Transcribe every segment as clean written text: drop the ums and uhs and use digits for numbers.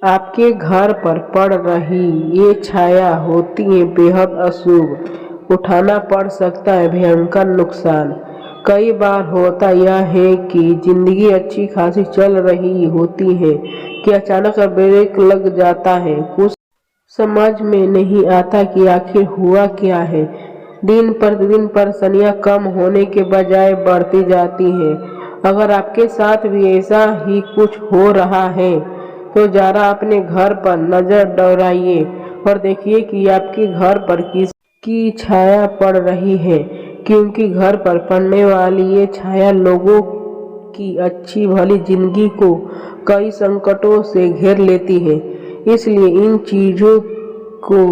आपके घर पर पड़ रही ये छाया होती है बेहद अशुभ, उठाना पड़ सकता है भयंकर नुकसान। कई बार होता यह है कि जिंदगी अच्छी खासी चल रही होती है कि अचानक ब्रेक लग जाता है। कुछ समझ में नहीं आता कि आखिर हुआ क्या है। दिन प्रतिदिन परेशानियां कम होने के बजाय बढ़ती जाती हैं। अगर आपके साथ भी ऐसा ही कुछ हो रहा है तो जरा अपने घर पर नजर दौड़ाइए और देखिए कि आपके घर पर किसकी छाया पड़ रही है, क्योंकि घर पर पड़ने वाली ये छाया लोगों की अच्छी भली जिंदगी को कई संकटों से घेर लेती है। इसलिए इन चीजों को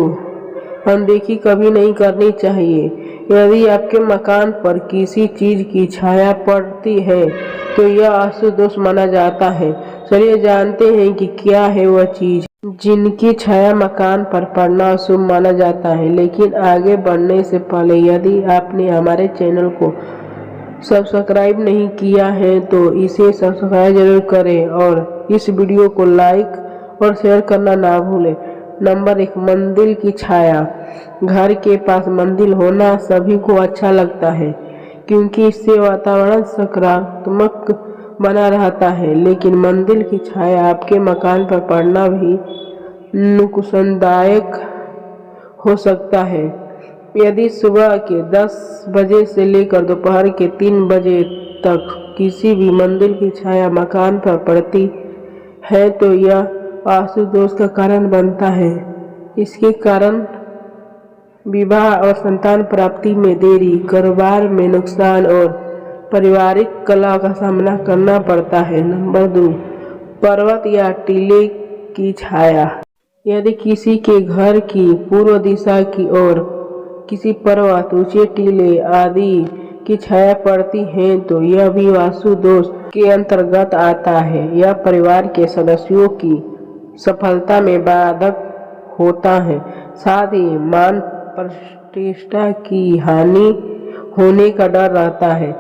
अनदेखी कभी नहीं करनी चाहिए। यदि आपके मकान पर किसी चीज की छाया पड़ती है तो यह अशुभ दोष माना जाता है। चलिए जानते हैं कि क्या है वह चीज जिनकी छाया मकान पर पड़ना अशुभ माना जाता है। लेकिन आगे बढ़ने से पहले यदि आपने हमारे चैनल को सब्सक्राइब नहीं किया है तो इसे सब्सक्राइब जरूर करें और इस वीडियो को लाइक और शेयर करना ना भूलें। नंबर 1, मंदिर की छाया। घर के पास मंदिर होना सभी को अच्छा लगता है, क्योंकि इससे वातावरण सकारात्मक बना रहता है। लेकिन मंदिर की छाया आपके मकान पर पड़ना भी नुकसानदायक हो सकता है। यदि सुबह के 10 बजे से लेकर दोपहर के 3 बजे तक किसी भी मंदिर की छाया मकान पर पड़ती है तो यह अशुभ दोष का कारण बनता है। इसके कारण विवाह और संतान प्राप्ति में देरी, कारोबार में नुकसान और पारिवारिक कलह का सामना करना पड़ता है। नंबर 2, पर्वत या टीले की छाया। यदि किसी के घर की पूर्व दिशा की ओर किसी पर्वत, ऊंचे टीले आदि की छाया पड़ती है तो यह भी वास्तु दोष के अंतर्गत आता है। यह परिवार के सदस्यों की सफलता में बाधक होता है, साथ ही मान प्रतिष्ठा की हानि होने का डर रहता है।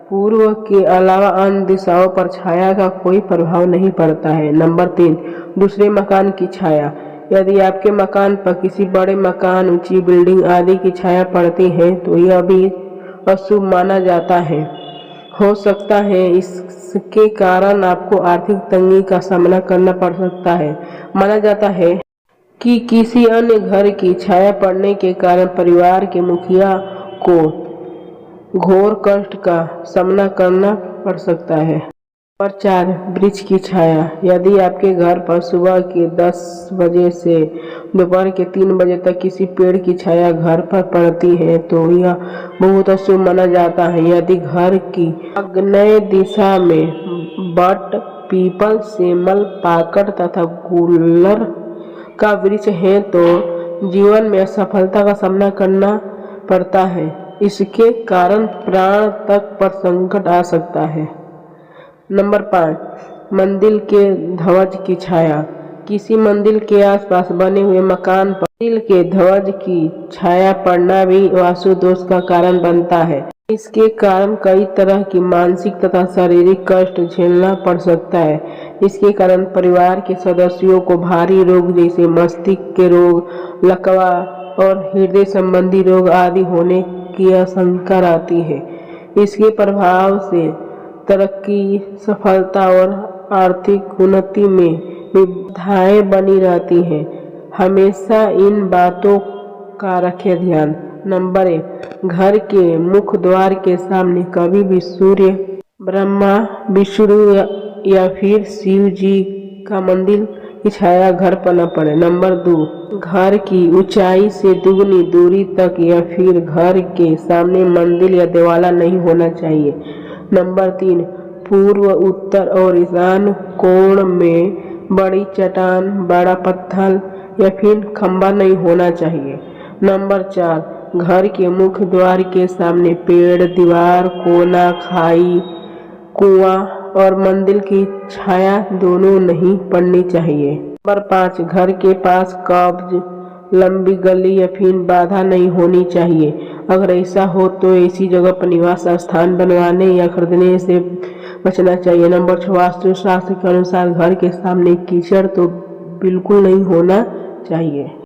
पूर्व के अलावा अन्य दिशाओं पर छाया का कोई प्रभाव नहीं पड़ता है। नंबर 3, दूसरे मकान की छाया। यदि आपके मकान पर किसी बड़े मकान, ऊंची बिल्डिंग आदि की छाया पड़ती है तो यह भी अशुभ माना जाता है। हो सकता है इसके कारण आपको आर्थिक तंगी का सामना करना पड़ सकता है। माना जाता है कि किसी अन्य घर की छाया पड़ने के कारण परिवार के मुखिया को घोर कष्ट का सामना करना पड़ सकता है। नंबर 4, वृक्ष की छाया। यदि आपके घर पर सुबह के 10 बजे से दोपहर के 3 बजे तक किसी पेड़ की छाया घर पर पड़ती है तो यह बहुत अशुभ माना जाता है। यदि घर की आग्नेय दिशा में बट, पीपल, सेमल, पाकड़ तथा गुलर का वृक्ष है तो जीवन में असफलता का सामना करना पड़ता है। इसके कारण प्राण तक पर संकट आ सकता है। नंबर 5, मंदिर के ध्वज की छाया। किसी मंदिर के आसपास बने हुए मकान पर मंदिर के ध्वज की छाया पड़ना भी वास्तु दोष का कारण बनता है। इसके कारण कई तरह की मानसिक तथा शारीरिक कष्ट झेलना पड़ सकता है। इसके कारण परिवार के सदस्यों को भारी रोग जैसे मस्तिष्क के रोग, लकवा और हृदय संबंधी रोग आदि होने की आशंका रहती है। इसके प्रभाव से तरक्की, सफलता और आर्थिक उन्नति में बाधाएं बनी रहती हैं। हमेशा इन बातों का रखें ध्यान। नंबर 1, घर के मुख्य द्वार के सामने कभी भी सूर्य, ब्रह्मा, विष्णु या फिर शिव जी का मंदिर की छाया घर पर न पड़े। नंबर 2, घर की ऊंचाई से दुगनी दूरी तक या फिर घर के सामने मंदिर या देवाला नहीं होना चाहिए। नंबर 3, पूर्व, उत्तर और ईशान कोण में बड़ी चट्टान, बड़ा पत्थर या फिर खंबा नहीं होना चाहिए। नंबर 4, घर के मुख्य द्वार के सामने पेड़, दीवार, कोना, खाई, कुआं और मंदिर की छाया दोनों नहीं पड़नी चाहिए। नंबर 5, घर के पास कब्ज, लंबी गली या फिर बाधा नहीं होनी चाहिए। अगर ऐसा हो तो ऐसी जगह पर निवास स्थान बनवाने या खरीदने से बचना चाहिए। नंबर 6, वास्तु शास्त्र के अनुसार घर के सामने कीचड़ तो बिल्कुल नहीं होना चाहिए।